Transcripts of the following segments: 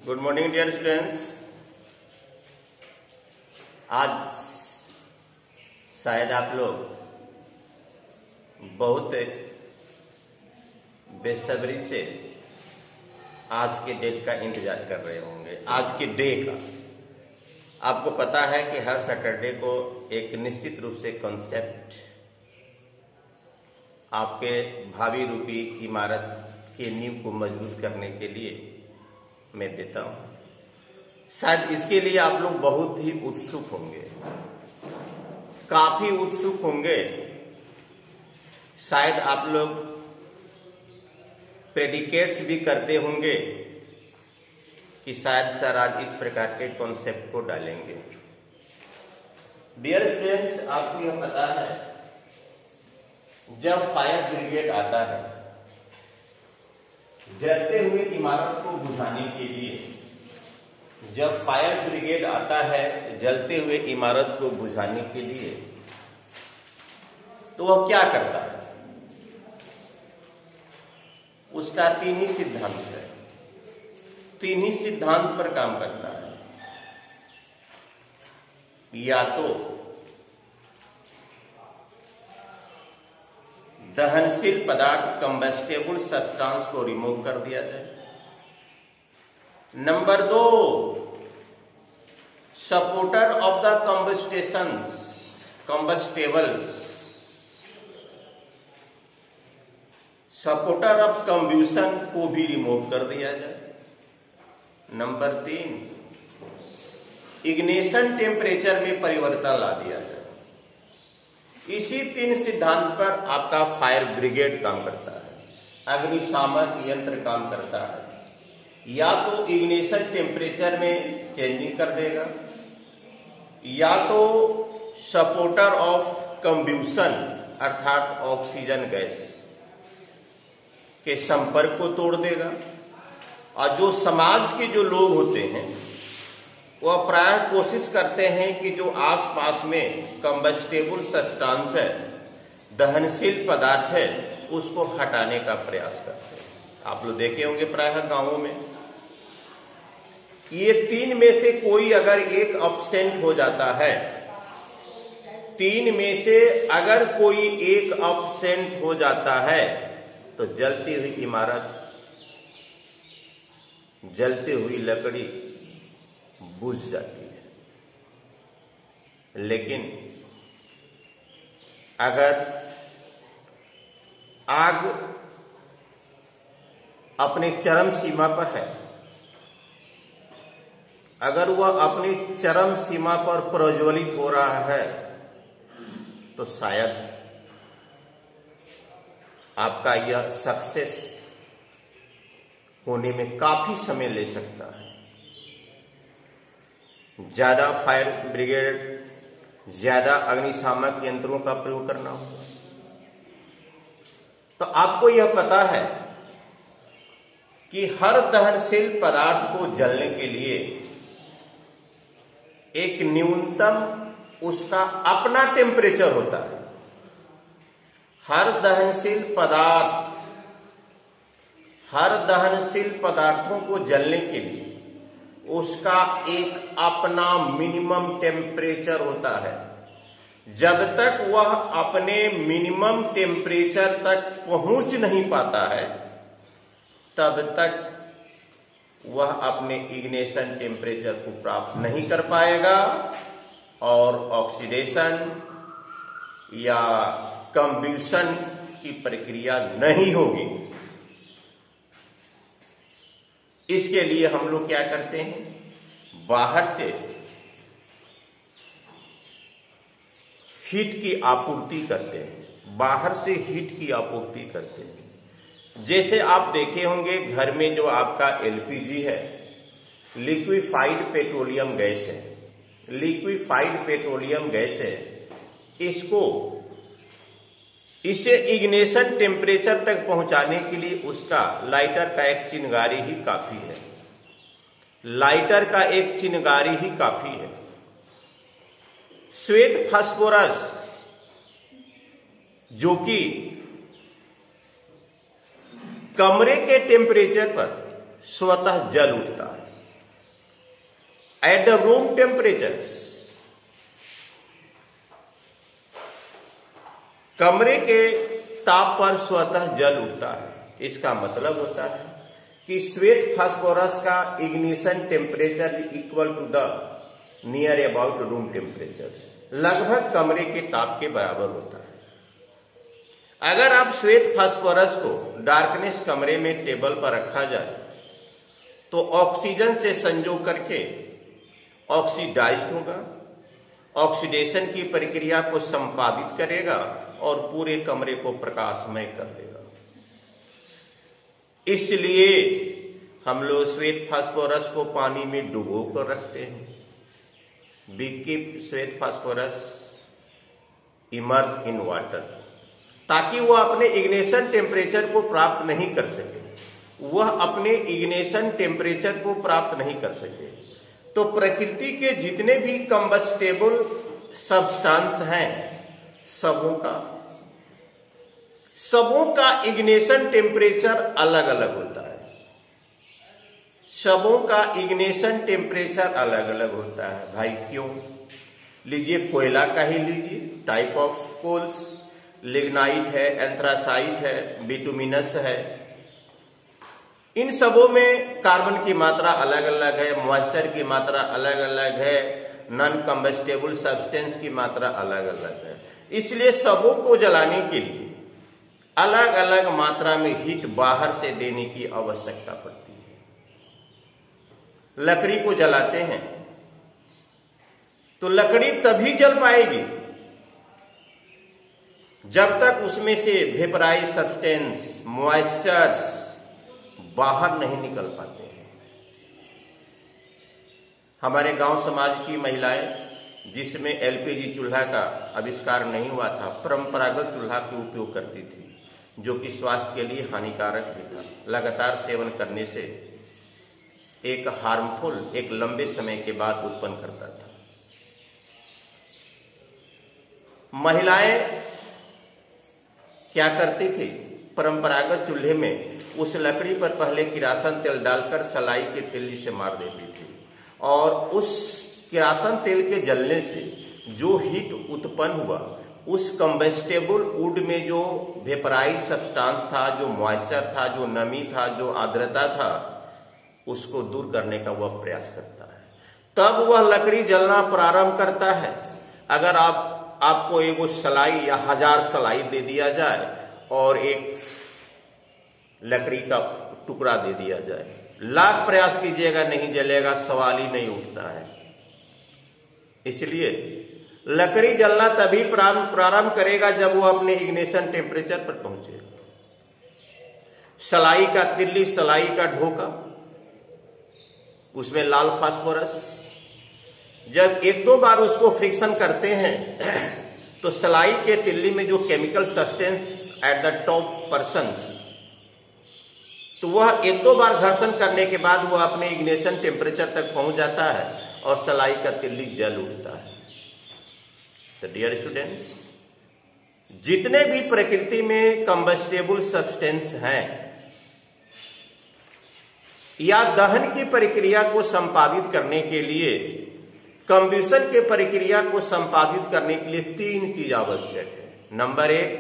Good morning dear students. आज शायद आप लोग बहुत बेसब्री से आज के डेट का इंतजार कर रहे होंगे। आज के डे का आपको पता है कि हर सैटरडे को एक निश्चित रूप से कॉन्सेप्ट आपके भावी रूपी इमारत के नींव को मजबूत करने के लिए मैं देता हूं। शायद इसके लिए आप लोग बहुत ही उत्सुक होंगे, काफी उत्सुक होंगे। शायद आप लोग प्रेडिकेट्स भी करते होंगे कि शायद सर आज इस प्रकार के कॉन्सेप्ट को डालेंगे। डियर स्टूडेंट्स, आपको यह पता है जब फायर ब्रिगेड आता है जलते हुए इमारत को बुझाने के लिए, जब फायर ब्रिगेड आता है जलते हुए इमारत को बुझाने के लिए, तो वह क्या करता है? उसका तीन ही सिद्धांत है, तीन ही सिद्धांत पर काम करता है। या तो दहनशील पदार्थ कंबस्टेबल सब्सटेंस को रिमूव कर दिया जाए। Number 2, supporter of the combustibles, supporter of combustion को भी रिमूव कर दिया जाए। नंबर 3, इग्निशन टेम्परेचर में परिवर्तन ला दिया जाए। इसी तीन सिद्धांत पर आपका फायर ब्रिगेड काम करता है, अग्निशामक यंत्र काम करता है। या तो इग्निशन टेम्परेचर में चेंजिंग कर देगा, या तो सपोर्टर ऑफ कंब्यूशन अर्थात ऑक्सीजन गैस के संपर्क को तोड़ देगा। और जो समाज के जो लोग होते हैं वह प्राय कोशिश करते हैं कि जो आसपास में कंबस्टेबल सब्सटेंस है, दहनशील पदार्थ है, उसको हटाने का प्रयास करते हैं। आप लोग देखे होंगे प्रायः गांवों में ये तीन में से कोई अगर एक अब्सेंट हो जाता है, तीन में से अगर कोई एक अब्सेंट हो जाता है तो जलती हुई इमारत, जलती हुई लकड़ी बुझ जाती है। लेकिन अगर आग अपनी चरम सीमा पर है, अगर वह अपनी चरम सीमा पर प्रज्वलित हो रहा है, तो शायद आपका यह सक्सेस होने में काफी समय ले सकता है। ज्यादा फायर ब्रिगेड, ज्यादा अग्निशामक यंत्रों का प्रयोग करना होगा। तो आपको यह पता है कि हर दहनशील पदार्थ को जलने के लिए एक न्यूनतम उसका अपना टेम्परेचर होता है। हर दहनशील पदार्थों को जलने के लिए उसका एक अपना मिनिमम टेम्परेचर होता है। जब तक वह अपने मिनिमम टेम्परेचर तक पहुंच नहीं पाता है, तब तक वह अपने इग्निशन टेम्परेचर को प्राप्त नहीं कर पाएगा और ऑक्सीडेशन या कंब्यूशन की प्रक्रिया नहीं होगी। इसके लिए हम लोग क्या करते हैं? बाहर से हीट की आपूर्ति करते हैं, बाहर से हीट की आपूर्ति करते हैं। जैसे आप देखे होंगे घर में जो आपका एलपीजी है, लिक्विफाइड पेट्रोलियम गैस है, लिक्विफाइड पेट्रोलियम गैस है, इसे इग्निशन टेम्परेचर तक पहुंचाने के लिए उसका लाइटर का एक चिंगारी ही काफी है। लाइटर का एक चिंगारी ही काफी है। श्वेत फास्फोरस जो कि कमरे के टेम्परेचर पर स्वतः जल उठता है, एट द रूम टेम्परेचर, कमरे के ताप पर स्वतः जल उठता है। इसका मतलब होता है कि श्वेत फास्फोरस का ignition temperature equal to the near about room temperature, लगभग कमरे के ताप के बराबर होता है। अगर आप श्वेत फास्फोरस को डार्कनेस कमरे में टेबल पर रखा जाए तो ऑक्सीजन से संयोग करके ऑक्सीडाइज्ड होगा, ऑक्सीडेशन की प्रक्रिया को संपादित करेगा और पूरे कमरे को प्रकाशमय कर देगा। इसलिए हम लोग श्वेत फास्फोरस को पानी में डुबो कर रखते हैं। वी कीप श्वेत फास्फोरस इमर्ज इन वाटर, ताकि वह अपने इग्निशन टेम्परेचर को प्राप्त नहीं कर सके, वह अपने इग्निशन टेम्परेचर को प्राप्त नहीं कर सके। तो प्रकृति के जितने भी कंबस्टेबल सब्सटेंस हैं, सबों का इग्निशन टेम्परेचर अलग अलग होता है। सबों का इग्निशन टेम्परेचर अलग अलग होता है। भाई क्यों? लीजिए कोयला का ही लीजिए, टाइप ऑफ कोल्स, लिग्नाइट है, एंथ्रासाइट है, बिटुमिनस है। इन सबों में कार्बन की मात्रा अलग अलग है, मॉइस्चर की मात्रा अलग अलग है, नॉन कंबस्टेबल सब्सटेंस की मात्रा अलग अलग है। इसलिए सबों को जलाने के लिए अलग अलग मात्रा में हीट बाहर से देने की आवश्यकता पड़ती है। लकड़ी को जलाते हैं तो लकड़ी तभी जल पाएगी जब तक उसमें से वेपराइज सब्सटेंस, मॉइस्चर्स बाहर नहीं निकल पाते हैं। हमारे गांव समाज की महिलाएं, जिसमें एलपीजी चूल्हा का आविष्कार नहीं हुआ था, परंपरागत चूल्हा का उपयोग करती थी, जो कि स्वास्थ्य के लिए हानिकारक भी था। लगातार सेवन करने से एक हार्मफुल, एक लंबे समय के बाद उत्पन्न करता था। महिलाएं क्या करती थी? परंपरागत चूल्हे में उस लकड़ी पर पहले किरासन तेल डालकर सलाई के तिल्ली से मार देती थी, और उस किरासन तेल के जलने से जो हीट उत्पन्न हुआ, उस कंबस्टेबल वुड में जो वेपराइज सब्सटेंस था, जो मॉइस्चर था, जो नमी था, जो आर्द्रता था, उसको दूर करने का वह प्रयास करता है। तब वह लकड़ी जलना प्रारंभ करता है। अगर आपको एक सलाई या 1000 सलाई दे दिया जाए और एक लकड़ी का टुकड़ा दे दिया जाए, लाख प्रयास कीजिएगा नहीं जलेगा, सवाल ही नहीं उठता है। इसलिए लकड़ी जलना तभी प्रारंभ करेगा जब वो अपने इग्निशन टेम्परेचर पर पहुंचे। सलाई का तिल्ली, सलाई का ढोका, उसमें लाल फास्फोरस, जब 1-2 बार उसको फ्रिक्शन करते हैं तो सलाई के तिल्ली में जो chemical substance at the top persons, तो वह 1-2 बार घर्षण करने के बाद वह अपने इग्निशन टेम्परेचर तक पहुंच जाता है और सलाई का तिल्ली जल उठता है। तो डियर स्टूडेंट्स, जितने भी प्रकृति में कंबस्टेबल सब्सटेंस हैं या दहन की प्रक्रिया को संपादित करने के लिए, कंबशन के प्रक्रिया को संपादित करने के लिए 3 चीज आवश्यक है। नंबर 1,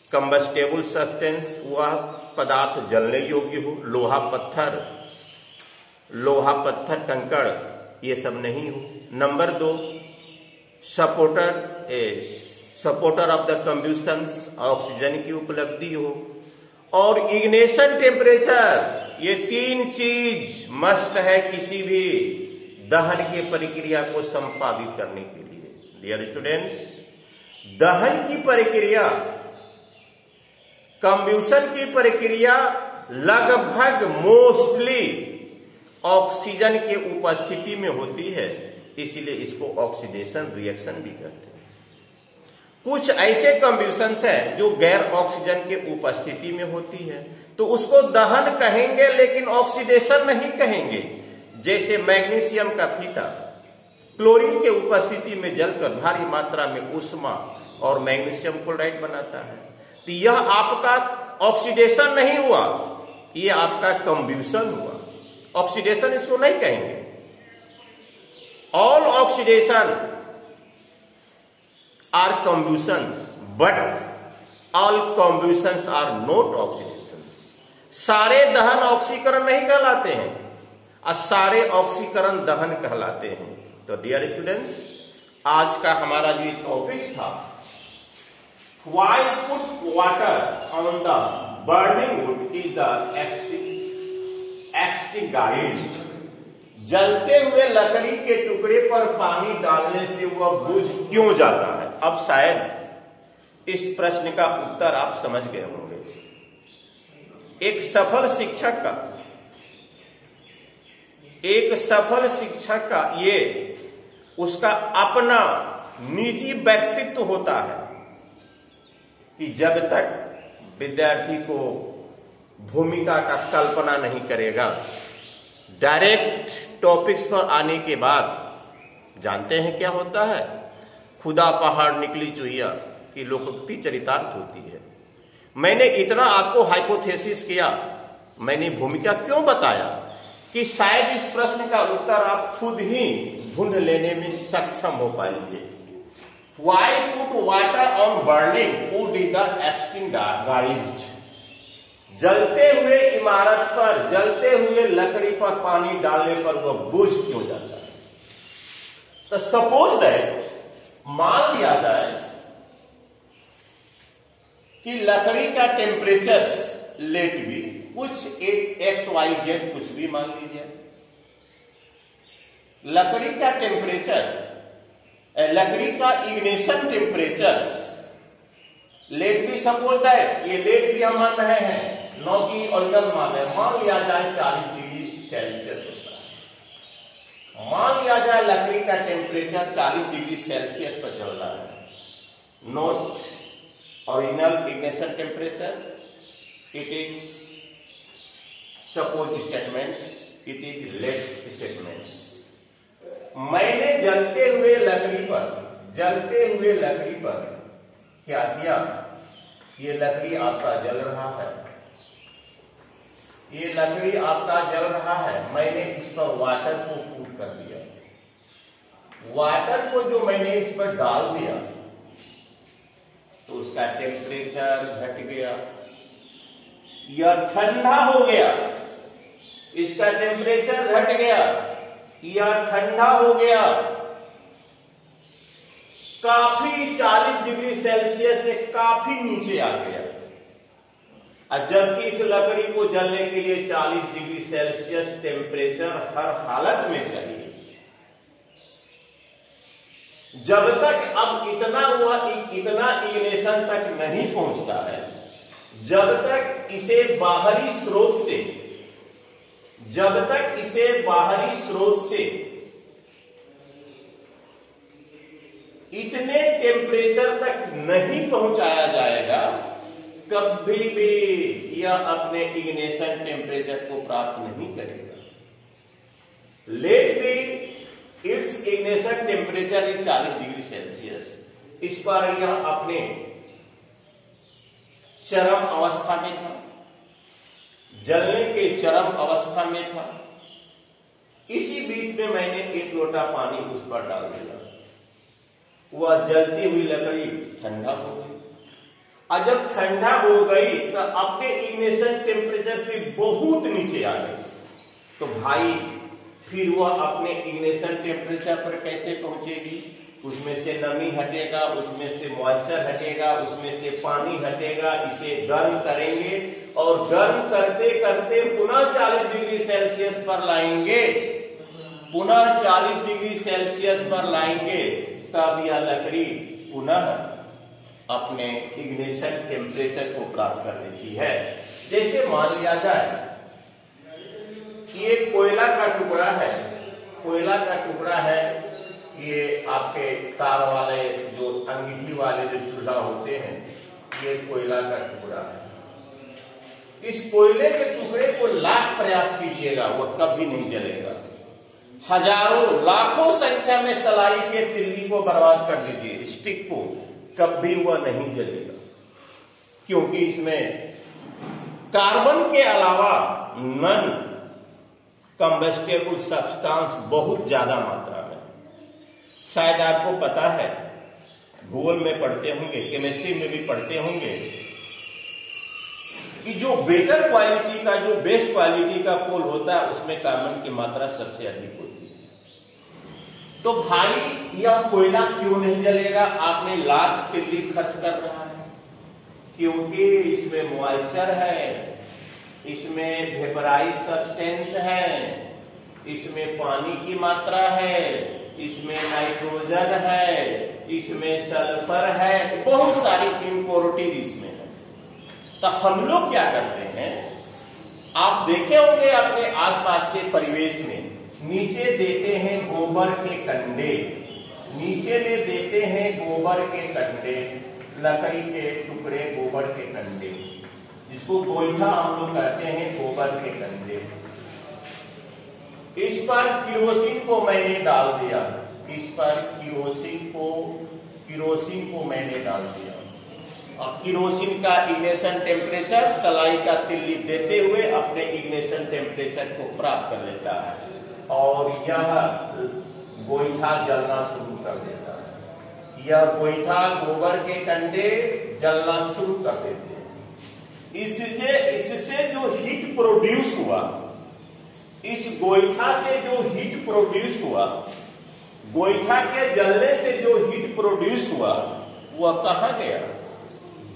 कंबस्टेबल सब्सटेंस, वह पदार्थ जलने योग्य हो, लोहा पत्थर कंकड़ ये सब नहीं हो। Number 2, supporter of the combustion, oxygen की उपलब्धि हो, और इग्निशन टेम्परेचर, ये 3 चीज मस्ट है किसी भी दहन के प्रक्रिया को संपादित करने के लिए। डियर स्टूडेंट्स, दहन की प्रक्रिया, कंबशन की प्रक्रिया लगभग मोस्टली ऑक्सीजन के उपस्थिति में होती है, इसलिए इसको ऑक्सीडेशन रिएक्शन भी कहते हैं। कुछ ऐसे कंबशन है जो गैर ऑक्सीजन के उपस्थिति में होती है, तो उसको दहन कहेंगे लेकिन ऑक्सीडेशन नहीं कहेंगे। जैसे मैग्नीशियम का फीता क्लोरीन के उपस्थिति में जलकर भारी मात्रा में ऊष्मा और मैग्नीशियम क्लोराइड बनाता है, तो यह आपका ऑक्सीडेशन नहीं हुआ, यह आपका कंबशन हुआ। ऑक्सीडेशन इसको नहीं कहेंगे। All oxidation are combustion but all combustions are not oxidation. सारे दहन ऑक्सीकरण नहीं कहलाते हैं और सारे ऑक्सीकरण दहन कहलाते हैं। तो डियर स्टूडेंट्स, आज का हमारा जो टॉपिक था, why put water on the burning wood is the extinguished. जलते हुए लकड़ी के टुकड़े पर पानी डालने से वह बुझ क्यों जाता है। अब शायद इस प्रश्न का उत्तर आप समझ गए होंगे। एक सफल शिक्षक का ये उसका अपना निजी व्यक्तित्व होता है कि जब तक विद्यार्थी को भूमिका का कल्पना नहीं करेगा, डायरेक्ट टॉपिक्स पर आने के बाद जानते हैं क्या होता है, खुदा पहाड़ निकली चुहिया की लोकोक्ति चरितार्थ होती है। मैंने इतना आपको हाइपोथेसिस किया, मैंने भूमिका क्यों बताया कि शायद इस प्रश्न का उत्तर आप खुद ही ढूंढ लेने में सक्षम हो पाएंगे। Why put water on burning wood is the extinguished। जलते हुए इमारत पर, जलते हुए लकड़ी पर पानी डालने पर वह बुझ क्यों जाता है। तो सपोज दैट, मान लिया जाए कि लकड़ी का टेम्परेचर लेट भी कुछ एक XYZ कुछ भी मान लीजिए, लकड़ी का टेम्परेचर, लकड़ी का इग्निशन टेम्परेचर लेट भी सपोज दैट, ये लेट भी हम मान रहे हैं, नौ की ओरिजिनल मान है, मान लिया जाए 40 डिग्री सेल्सियस होता है। मान लिया जाए लकड़ी का टेम्परेचर 40 डिग्री सेल्सियस पर चल रहा है। Note original ignition temperature, it is suppose statements, it is let statements. मैंने जलते हुए लकड़ी पर क्या किया, ये लकड़ी आपका जल रहा है, ये लकड़ी आपका जल रहा है, मैंने इस पर वाटर को पुट कर दिया। वाटर को जो मैंने इस पर डाल दिया तो उसका टेम्परेचर घट गया, यह ठंडा हो गया, इसका टेम्परेचर घट गया, यह ठंडा हो गया, काफी 40 डिग्री सेल्सियस से काफी नीचे आ गया। जबकि इस लकड़ी को जलने के लिए 40 डिग्री सेल्सियस टेम्परेचर हर हालत में चाहिए। जब तक अब इतना इग्निशन तक नहीं पहुंचता है, जब तक इसे बाहरी स्रोत से इतने टेम्परेचर तक नहीं पहुंचाया जाएगा, कभी भी यह अपने इग्निशन टेम्परेचर को प्राप्त नहीं करेगा। Let be its ignition temperature is 40 degree Celsius, इस पर यह अपने चरम अवस्था में था, जलने के चरम अवस्था में था। इसी बीच में मैंने एक लोटा पानी उस पर डाल दिया, वह जलती हुई लकड़ी ठंडा हो गई। और जब ठंडा हो गई तो अपने इग्निशन टेम्परेचर से बहुत नीचे आ गई, तो भाई फिर वह अपने इग्निशन टेम्परेचर पर कैसे पहुंचेगी। उसमें से नमी हटेगा, उसमें से मॉइस्चर हटेगा, उसमें से पानी हटेगा, इसे गर्म करेंगे और गर्म करते करते पुनः 40 डिग्री सेल्सियस पर लाएंगे, पुनः 40 डिग्री सेल्सियस पर लाएंगे, तब यह लकड़ी पुनः अपने इग्निशन टेम्परेचर को प्राप्त कर लेती है। जैसे मान लिया जाए कि ये कोयला का टुकड़ा है, कोयला का टुकड़ा है, ये आपके तार वाले जो अंगीठी वाले जो चूल्हा होते हैं, ये कोयला का टुकड़ा है। इस कोयले के टुकड़े को लाख प्रयास कीजिएगा, वह कभी नहीं जलेगा। हजारों लाखों संख्या में सलाई के तिल्ली को बर्बाद कर दीजिए, स्टिक को, कभी वह नहीं जलेगा, क्योंकि इसमें कार्बन के अलावा नॉन कंबस्टेबल सब्सटेंस बहुत ज्यादा मात्रा में। शायद आपको पता है, भूगोल में पढ़ते होंगे, केमिस्ट्री में भी पढ़ते होंगे कि जो बेटर क्वालिटी का, जो बेस्ट क्वालिटी का कोल होता है उसमें कार्बन की मात्रा सबसे अधिक होती है। तो भाई यह कोयला क्यों नहीं जलेगा? आपने लाख तिल्ली खर्च कर रहा है, क्योंकि इसमें मॉइस्चर है, इसमें वेपराइज सब्सटेंस है, इसमें पानी की मात्रा है, इसमें नाइट्रोजन है, इसमें सल्फर है, बहुत सारी इम्प्योरिटीज इसमें है। तो हम लोग क्या करते हैं, आप देखे होंगे अपने आसपास के परिवेश में, नीचे देते हैं गोबर के कंडे, नीचे में देते हैं गोबर के कंडे, लकड़ी के टुकड़े, गोबर के कंडे, जिसको गोईठा हम लोग कहते हैं, गोबर के कंडे। इस पर किरोसिन को मैंने डाल दिया, इस पर किरोसिन को मैंने डाल दिया, और किरोसिन का इग्निशन टेम्परेचर सलाई का तिल्ली देते हुए अपने इग्निशन टेम्परेचर को प्राप्त कर लेता है, और यह गोईठा जलना शुरू कर देता है। यह गोईठा, गोबर के कंडे जलना शुरू कर देते हैं। इससे जो हीट प्रोड्यूस हुआ, इस गोईठा से जो हीट प्रोड्यूस हुआ, गोईठा के जलने से जो हीट प्रोड्यूस हुआ, वह कहां गया?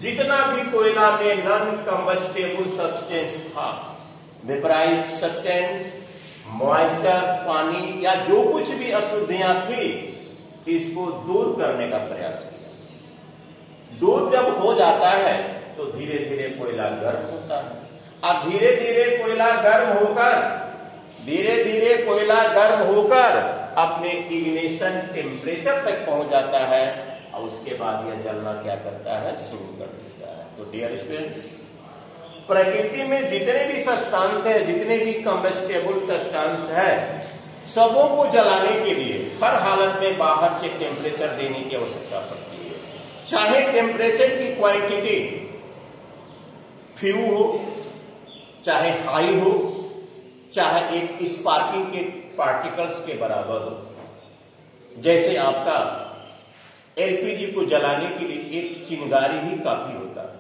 जितना भी कोयला में नॉन कंबस्टेबल सब्सटेंस था, वेपराइज सब्सटेंस, मॉइस्चर, पानी या जो कुछ भी अशुद्धियां थी, इसको दूर करने का प्रयास किया। दूर जब हो जाता है तो धीरे धीरे कोयला गर्म होता है, अब धीरे धीरे कोयला गर्म होकर अपने इग्निशन टेम्परेचर तक पहुंच जाता है, और उसके बाद यह जलना क्या करता है? शुरू कर देता है। तो डियर स्टूडेंट्स, प्रकृति में जितने भी सब्सटेंस है, जितने भी कंबस्टेबल सब्सटेंस है, सबों को जलाने के लिए हर हालत में बाहर से टेम्परेचर देने की आवश्यकता पड़ती है। चाहे टेम्परेचर की क्वांटिटी फ्यू हो, चाहे हाई हो, चाहे एक स्पार्किंग के पार्टिकल्स के बराबर हो। जैसे आपका एलपीजी को जलाने के लिए एक चिंगारी ही काफी होता है,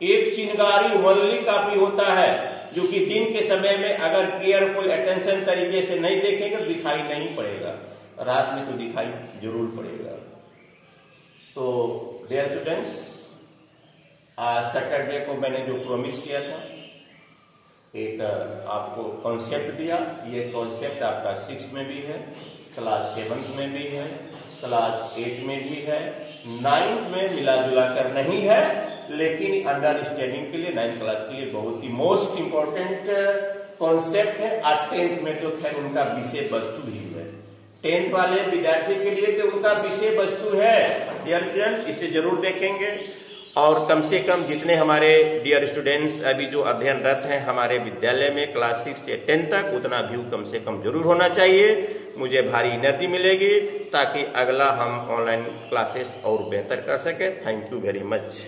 एक चिंगारी ओनली काफी होता है, जो कि दिन के समय में अगर केयरफुल अटेंशन तरीके से नहीं देखेंगे तो दिखाई नहीं पड़ेगा, रात में तो दिखाई जरूर पड़ेगा। तो डियर स्टूडेंट्स, आज सैटरडे को मैंने जो प्रॉमिस किया था, एक आपको कॉन्सेप्ट दिया। ये कॉन्सेप्ट आपका 6 में भी है, क्लास 7 में भी है, क्लास 8 में भी है, 9th में मिला जुला कर नहीं है, लेकिन अंडरस्टैंडिंग के लिए 9th क्लास के लिए बहुत ही मोस्ट इंपॉर्टेंट कॉन्सेप्ट है। और 10th में तो खैर उनका विषय वस्तु भी है, 10th वाले विद्यार्थी के लिए तो उनका विषय वस्तु है। डियर स्टूडेंट, इसे जरूर देखेंगे, और कम से कम जितने हमारे डियर स्टूडेंट्स अभी जो अध्ययनरत हैं हमारे विद्यालय में क्लास 6 से 10 तक, उतना व्यू कम से कम जरूर होना चाहिए। मुझे भारी एनर्जी मिलेगी ताकि अगला हम ऑनलाइन क्लासेस और बेहतर कर सके। Thank you very much.